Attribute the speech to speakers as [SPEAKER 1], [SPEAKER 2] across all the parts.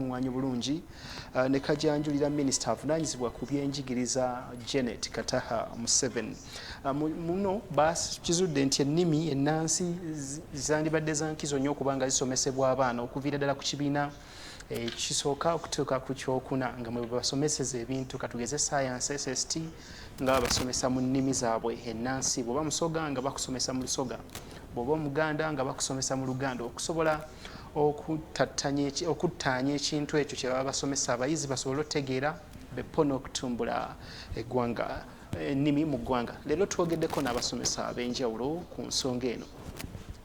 [SPEAKER 1] Mwanyi bulungi ne kajjanjulira Minister avunaanyizibwa ku byenjigiriza Janet Kataha Museveni. Muno kizudde nti ennimi ennansi zandibadde za nkizo nnyo okubanga zisomesebwa abaana okuviira ddala ku kibiina ekisooka okutuuka ku kyokuna nga mwe basomeseza ebintu katugeze science SST nga basomesa mu nnimi zaabwe ennansi. Bw'oba Musoga nga bakusomesa mu Lusoga, bw'oba Omuganda nga bakusomesa mu Luganda, okusobola okuttaanya ekintu ekyo kye baba basomesa abayizi basobole otegeera beppona okutumbula eggwanga ennimi mu ggwanga. Leero twogeddeko n'abasomesa ab'enjawulo ku nsonga eno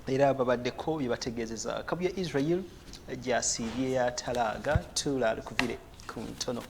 [SPEAKER 1] era babaddeko bye bategeezeza. Kabuye Israel gy'asiibye yatalaaga tulalukubire ku ntono.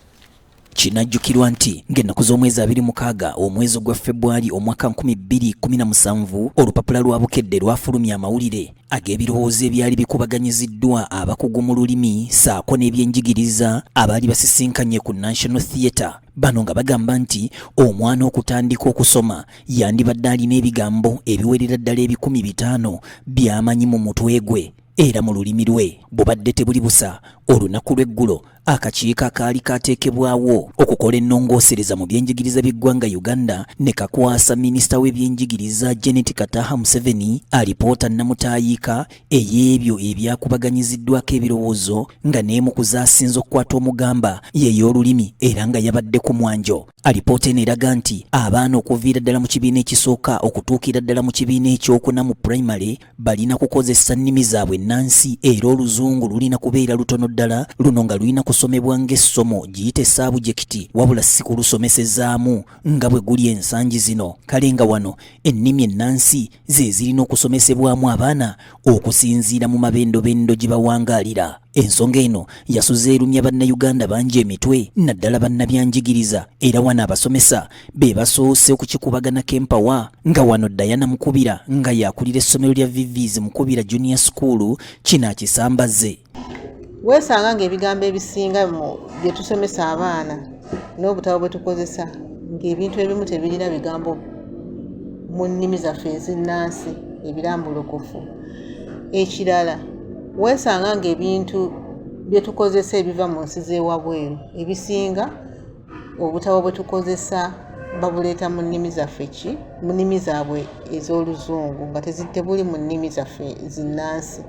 [SPEAKER 2] Kinajjukirwa nti ng'ennaku z'omwezi 26 omwezi gwa Februari omwaka 2017 olupapula lwa Bukedde lwafulumya amawulire ag'ebirowoozo ebyali bikubaganyiziddwa abakugu mu lulimi ssaako n'ebyenjigiriza abaali basisinkanye ku National Theatre. Bano nga bagamba nti omwana okutandika okusoma yandibadde alina ebigambo ebiwerera ddala 500 by'amanyi mu mutwe gwe era mu lulimi lwe. Bubadde tebuli busa olunaku lw'eggulo akakiiko akaali kateekebwawo okukola ennongoosereza mu byenjigiriza by'eggwanga Uganda ne kakwasa minisita w'ebyenjigiriza Janet Kataha Museveni alipoota nnamutayiika ey'ebyo ebyakubaganyiziddwako ebirowoozo nga n'emu ku zaasinze okukwata omugamba y'ey'olulimi era nga yabadde ku mwanjo. Alipoota eno eraga nti abaana okuviira ddala mu kibiina ekisooka okutuukira ddala mu kibiina ekyokuna mu primary balina kukozesa nnimi zaabwe ennansi era oluzungu lulina kubeera lutono ddala, luno nga lulina kusomebwa ng'essomo giyite saabujekiti wabula si kulusomesezaamu nga bwe guli ensangi zino. Kale nga wano ennimi ennansi ze zirina okusomesebwamu abaana okusinziira mu mabendobendo gye bawangaalira. Ensonga eno yasuze erumya bannayuganda bangi emitwe naddala bannabyanjigiriza era wano abasomesa be basoose okukikubaganako empawa nga wano Diana Mukubira nga yakulira essomero lya Vivi's Mukubira Junior School kino akisambaze.
[SPEAKER 3] Weesanga ng'ebigambo ebisinga mu bye tusomesa abaana n'obutabo bwe tukozesa ng'ebintu ebimu tebirina bigambo mu nnimi zaffe ezinnansi ebirambulukufu. Ekirala weesanga ng'ebintu bye tukozesa ebiva mu nsi z'ewabweru ebisinga obutabo bwe tukozesa babuleeta mu nnimi zaffe mu nnimi zaabwe ez'oluzungu nga tebuli mu nnimi zaffe zinnansi.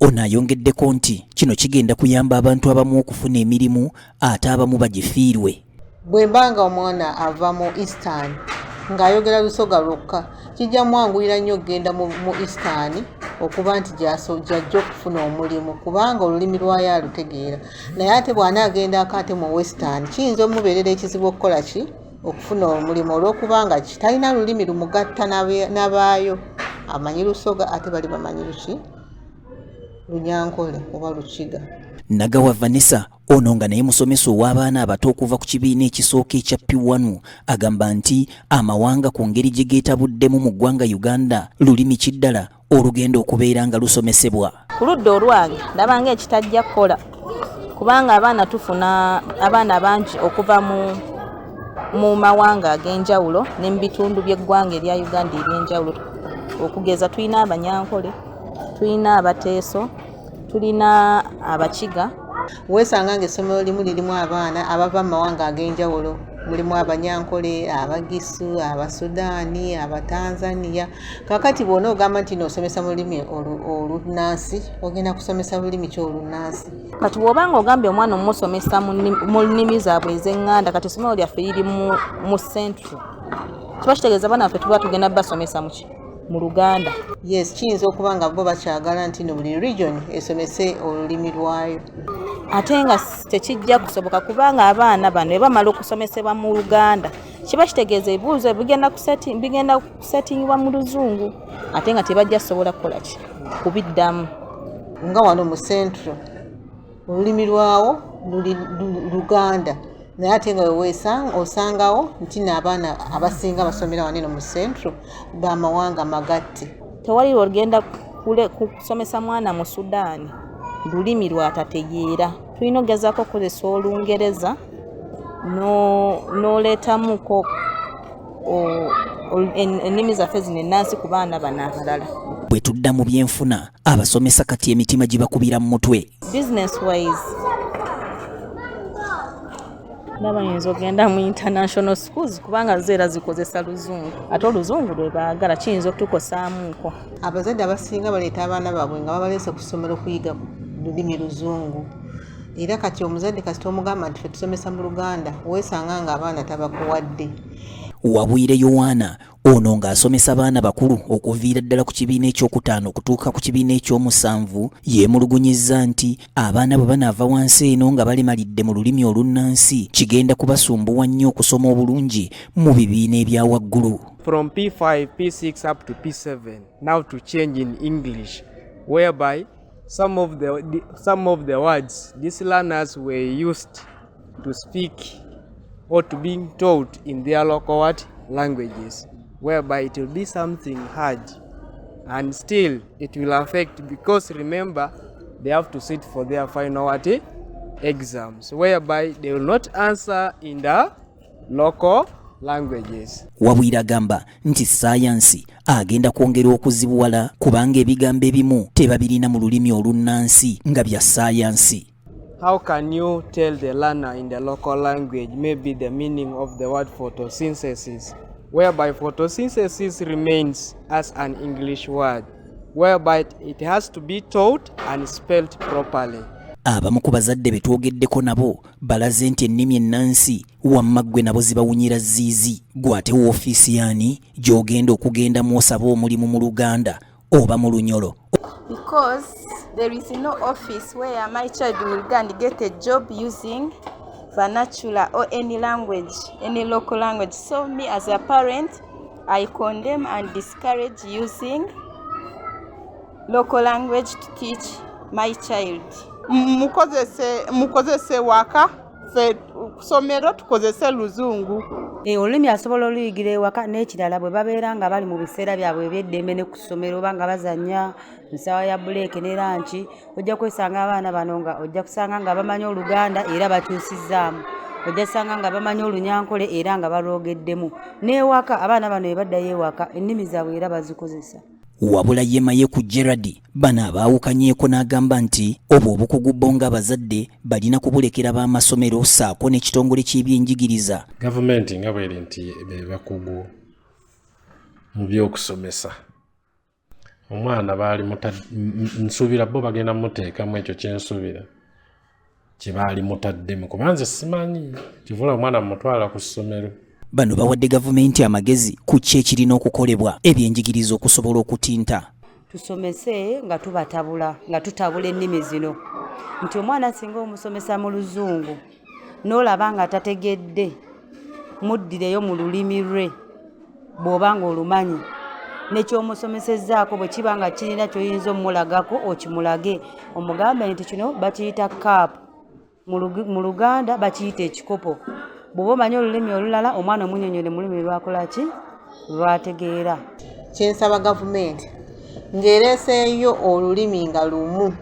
[SPEAKER 2] Ono ayongeddeko nti kino kigenda kuyamba abantu abamu okufuna emirimu ate abamu bagifiirwe.
[SPEAKER 3] Bwe mbanga omwana ava mu Eastern ng'ayogera Lusoga lwokka kijja mwanguyira nnyo okgenda mu Eastern okuba nti gy'ajja okufuna omulimu kubanga olulimi lwayo alutegeera. Naye ate bw'anaagenda ate mu Western kiyinza omubeerera ekizibu okukola ki okufuna omulimu olw'okubanga talina lulimi lumugatta n'abaayo. Amanyi Lusoga ate bali bamanyi Lunyankole oba Lukiga.
[SPEAKER 2] Nagawa Vanessa ono nga naye musomesa ow'abaana abato okuva ku kibiina ekisooka ekya P1 agamba nti amawanga ku ngeri gye geetabuddemu mu ggwanga Uganda lulimi kiddala olugenda okubeera nga lusomesebwa.
[SPEAKER 4] Ku ludda olwange ndaba ng'ekitajja kukola kubanga abaana tufuna abaana bangi okuva mu mawanga ag'enjawulo ne mu bitundu by'eggwanga erya Uganda eby'enjawulo. Okugeza tulina Abanyankole, tulina Abateeso, tulina Abakiga.
[SPEAKER 3] Weesanga ng'essomero limu lirimu abaana abava mu mawanga ag'enjawulo. Mulimu Abanyankole, Abagisu, Abasudaani, Abatanzania. Kakati bw'ona ogamba nti n'osomesa mu lulimi olunnansi ogenda kusomesa lulimi ki olunnansi?
[SPEAKER 4] Kati bw'obanga ogambye omwana omusomesa mu nnimi zaabwe ez'eŋŋanda kati essomero lyaffe liri mu Central kiba kitegeeza abaana baffe tuba tugenda basomesa mu Luganda.
[SPEAKER 3] Yes, kiyinza okuba nga bo bakyagala nti no buli region esomese olulimi lwayo.
[SPEAKER 4] Ate nga tekijja kusoboka kubanga abaana bano bwe bamala okusomesebwa mu Luganda kiba kitegeeza ebibuuzo bigenda kusetingibwa mu Luzungu ate nga tebajja kusobola kukola ki kubiddamu.
[SPEAKER 3] Nga wano mu Central olulimi lwawo luli Luganda naye ate nga osangawo nti n'abaana abasinga basomera waneno mu Central b'amawanga magatte.
[SPEAKER 4] Tewali lw'ogenda kusomesa mwana mu Sudaani lulimi lwatategeera. Tulina okugezaako okukozesa Olungereza n'oleetamuko ennimi zaffe zino ennansi ku baana bano abalala.
[SPEAKER 2] Bwe tudda mu byenfuna abasomesa kati emitima gibakubira mu mutwe.
[SPEAKER 4] Business wise n'abayinza okugenda mu international schools kubanga zeera zikozesa luzungu ate oluzungu lwe baagala kiyinza okutukosaamuuko.
[SPEAKER 3] Abazadde abasinga baleeta abaana baabwe nga babaleese ku ssomero kuyiga lulimi luzungu era kati omuzadde kasita omugamba nti ffe tusomesa mu Luganda weesanga nga abaana tabakuwadde.
[SPEAKER 2] Wabwire Yowaana ono ng'asomesa abaana bakulu okuviira ddala ku kibiina ekyokutaano okutuuka ku kibiina ekyomusanvu yeemulugunyizza nti abaana bwe banaava wansi eno nga balemalidde mu lulimi olunnansi kigenda kubasumbuwa nnyo okusoma obulungi mu bibiina ebya waggulu.
[SPEAKER 5] From P5, P6 up to P7 now to change in English whereby some of the words these learners were used to speak or to being taught in their local languages, whereby it will be something hard and still it will affect because remember they have to sit for their final exams whereby they will not answer in the local languages.
[SPEAKER 2] Wabwire agamba nti saayansi agenda kwongera okuzibuwala kubanga ebigambo ebimu tebabirina mu lulimi olunnansi nga bya saayansi.
[SPEAKER 5] How can you tell the learner in the local language maybe the meaning of the word photosynthesis, whereby photosynthesis remains as an English word, whereby it has to be taught and spelled properly.
[SPEAKER 2] Abamu ku bazadde be twogeddeko nabo balaze nti ennimi ennansi wamma ggwe nabo zibawunyira ziizi. Gwate woofiisi yaani gy'ogenda okugenda mw'osaba omulimu mu Luganda oba mu Lunyolo.
[SPEAKER 6] Because there is no office where my child will go and get a job using vernacular or any language, any local language. So me as a parent, I condemn and discourage using local language to teach my child.
[SPEAKER 7] Mukozese waka fe kusomero tukozese luzungu.
[SPEAKER 8] Olulimi asobola oluyigira ewaka n'ekirala bwe babeera nga bali mu biseera byabwe eby'eddembe ne ku ssomero oba nga bazannya nsaawa ya buleeke ne lanchi ojja kwesanga abaana bano nga ojja kusanga nga bamanyi Oluganda era bakyusizzaamu. Ojja kusanga nga bamanyi Olunyankole era nga balwogeddemu. N'ewaka abaana bano bwe baddayo ewaka ennimi zaabwe era bazikozesa.
[SPEAKER 2] Wabula yemaye ku Gerard bana abaawukanyeeko n'agamba nti obwo obukugu bo ng'abazadde balina kubulekera b'amasomero ssaako n'ekitongole ky'ebyenjigiriza.
[SPEAKER 9] Gavumenti nga bweri nti bakugu mu by'okusomesa omwana baali nsuubira bo bagenda muteekamu ekyo kyensuubira kye baali mutaddemu kuba nze simanyi kivula omwana mutwala ku ssomero. Bano bawadde gavumenti amagezi ku ki ekirina okukolebwa ebyenjigiriza okusobola okutinta.
[SPEAKER 8] Tusomese nga tubatabula nga tutabula ennimi zino nti omwana singa omusomesa mu luzungu n'olaba nga tategedde muddireyo mu lulimi lwe bw'oba nga olumanyi n'ekyomusomesezzaako bwe kiba nga kirina ky'oyinza omulagako okimulage omugambe nti kino bakiyita kaapu mu Luganda bakiyita ekikopo. Bw'oba omanyi olulimi olulala omwana omunnyonnyole mu lulimi lwakolaki lwategeera.
[SPEAKER 3] Kyensaba gavumenti ng'ereeseeyo olulimi nga lumu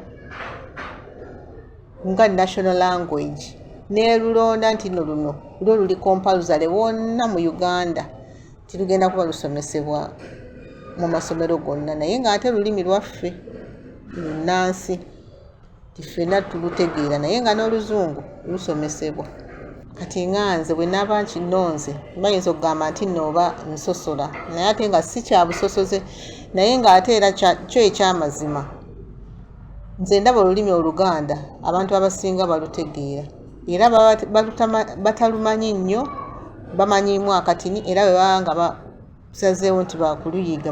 [SPEAKER 3] nga national language n'erulonda nti no luno lwo luli compulsory wonna mu Uganda tirugenda kuba lusomesebwa mu masomero gonna naye ng'ate lulimi lwaffe lunnansi tifenna tulutegeera naye nga n'oluzungu lusomesebwa. Kati nganze bwe naba nkinonze bayinza okugamba nti nooba nsosola naye ate nga si kya busosoze naye ng'ate era kyo ekyamazima nze ndaba olulimi Oluganda abantu abasinga balutegeera era batalumanyi nnyo bamanyiimu akatini era bwe baba nga basazeewo nti bakuluyiga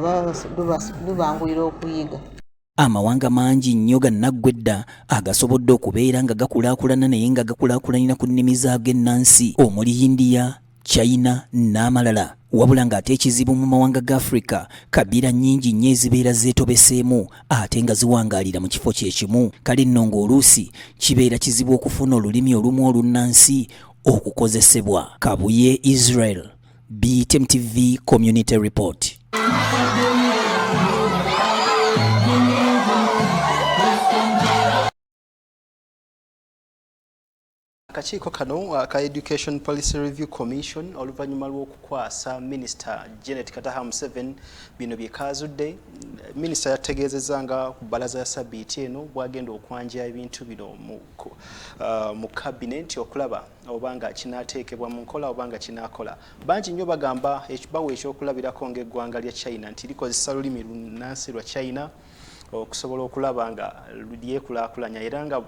[SPEAKER 3] lubanguyira okuyiga.
[SPEAKER 2] Amawanga mangi nnyo gannaggwedda agasobodde okubeera nga gakulaakulana naye nga gakulaakulanira ku nnimi zaago ennansi omuli India, China n'amalala. Wabula ng'ate ekizibu mu mawanga ga Africa kabira nnyingi nnyo ezibeera zeetobeseemu ate nga ziwangaalira mu kifo kye kimu. Kale nno ng'oluusi kibeera kizibu okufuna olulimi olumu olunnansi okukozesebwa. Kabuye Israel, BTM TV Community Report.
[SPEAKER 1] Akakiiko kano ka Education Policy Review Commission oluvannyuma lw'okukwasa Minisita Janet Kataha Museveni bino bye kaazudde. Minisita yategeezezza nga ku bbalaza ya Ssabbiiti eno bw'agenda okwanja ebintu bino mu kabinenti okulaba oba nga kinaateekebwa mu nkola oba nga kinaakola. Bangi nnyo bagamba ekibawo ekyokulabirako ng'eggwanga lya China nti likozesa lulimi lunnansi lwa China okusobola okulaba nga lyekulaakulanya era nga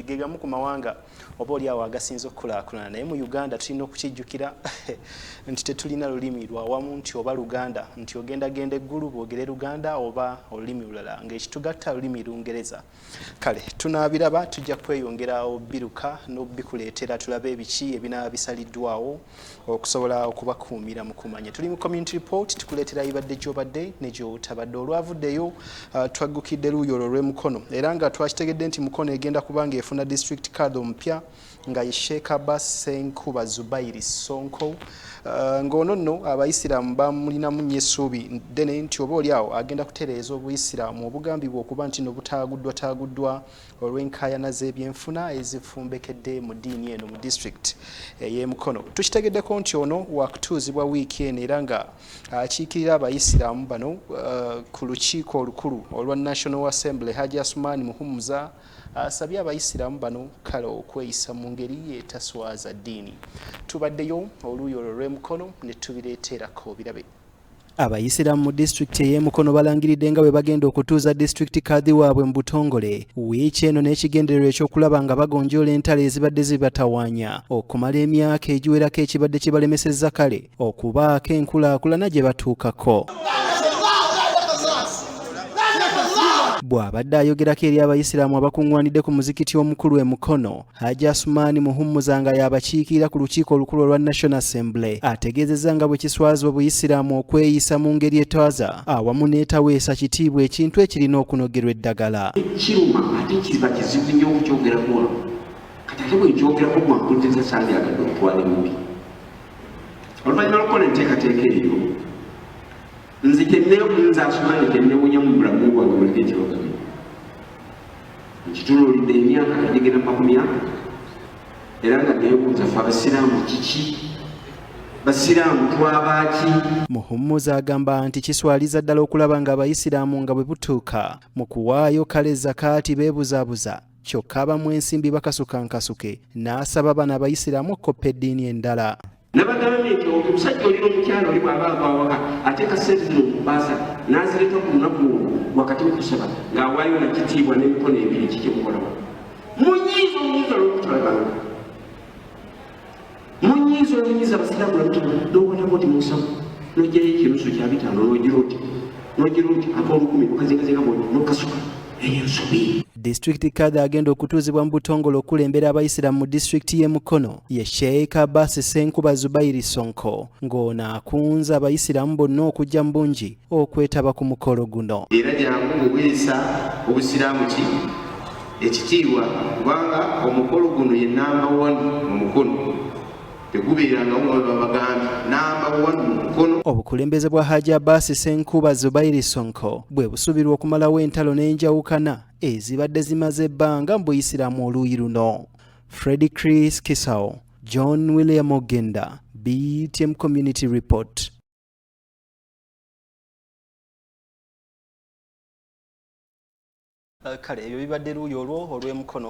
[SPEAKER 1] gegamu ku mawanga oba oli awo agasinza okukulaakulana. Naye mu Uganda tulina okukijjukira nti tetulina lulimi lwa wamu nti oba Luganda nti ogendagenda eggulu boogere Luganda oba olulimi lulala ng'ekitugatta lulimi Lungereza. Kale tunaabiraba tujja kweyongera obbiruka n'obbikuleetera tulabe ebiki ebinaaba bisaliddwawo okusobola okubakuumira mu kumanya. Tuli mu community report tukuleetera ibadde gy'obadde ne gy'otabadde. Olwavuddeyo twaggukidde luuyo olwo lw'Emukono era nga twakitegedde nti Mukono egenda kubanga efuna district card omupya nga ye Sheikh Abbas Ssenkuba Zubairi Sonko. Ng'ono nno Abayisiraamu bamulinamu nnyo essuubi ddene nti oba oli awo agenda kutereeza Obuyisiraamu obugambibwa okuba nti no butaaguddwa olw'enkaayana z'ebyenfuna ezifumbekedde mu ddiini eno mu district ey'e Mukono. Tukitegeddeko nti ono waakutuuzibwa wiiki eno era nga akiikirira Abayisiraamu bano ku lukiiko olukulu olwa National Assembly Hajji Asumani Muhumuza asabye Abayisiraamu bano kale okweyisa mu ngeri etaswaza ddiini. Tubaddeyo oluuyi olwo lw'Emukono ne tubireeterako birabe. Abayisiraamu mu disitulikiti ey'e Mukono balangiridde nga bwe bagenda okutuuza disitulikiti kaadi waabwe mu butongole wiiki eno n'ekigendererwa ekyokulaba nga bagonjoola entalo ezibadde zibatawaanya okumala emyaka egiwerako ekibadde kibalemesezza kale okubaako enkulaakulana gye batuukako. Bw'abadde ayogerako eri Abayisiraamu abakuŋŋwanidde ku muzikiti omukulu e Mukono, Hajji Asumani Muhumuza nga y'abakiikirira ku lukiiko olukulu olwa National Assembly ategeezezza nga bwe kiswaza Obuyisiraamu okweyisa mu ngeri etwaza awamu n'etaweesa kitiibwa ekintu ekirina okunogerwa eddagala.
[SPEAKER 10] Kiruma ate kiba kizibu nnyo okukyogerako wano kati ate bwe nkyogerako bwampuliriza sandyagadde okutwala emmubi. Oluvannyuma lw'okukola enteekateeka eyo nze nze Asumani kennewunya mu bulamu bwange buliko ekibaga bino nkitunuulidde emyaka kadigenda mu makumi ana era nga neebuuza ffe Abasiraamu kiki Basiraamu twabaaki.
[SPEAKER 1] Muhumuza agamba nti kiswaliza ddala okulaba nga Abayisiraamu nga bwe butuuka mu kuwaayo kale zakaati beebuzaabuza kyokka abamu ensimbi bakasukankasuke n'asaba bano Abayisiraamu okukoppa eddiini endala.
[SPEAKER 10] Nabagambye nti omusajja oli n'omukyala oli bw'aba awaka ateeka ssente zino mu bbaasa n'azireeta ku lunaku wakati w'okusaba ng'awaayo na kitiibwa n'emikono ebiri kikimukolawo. Munyiiza olw'okutulabanga munyiiza Abasiraamu n'okwatako oti musawo n'ojjayo ekirusu kya 5 n'ogira oti ak'olukumi okazingazinga n'okasuka eyo nsobi.
[SPEAKER 1] District kaadi agenda okutuuzibwa mu butongole okulembera Abayisiraamu mu disitulikiti y'e Mukono ye Sheikh Abbas Ssenkuba Zubairi Sonko ng'ono akunze Abayisiraamu bonna okujja mu bungi okwetaba ku mukolo guno.
[SPEAKER 10] Era jangu bweweesa Obusiraamu ki ekitiibwa kubanga omukolo guno ye namba 1 mu Mukono.
[SPEAKER 1] Obukulembeze bwa Hajji Abbas Ssenkuba Zubairi Sonko bwe busubirwa okumalawo entalo n'enjawukana ezibadde zimaze ebbanga mu Buyisiraamu oluuyi luno. Freddie Chris Kisao, John William Ogenda, BTM Community Report. Kale ebyo bibadde luuyi olwo olw'Emukono.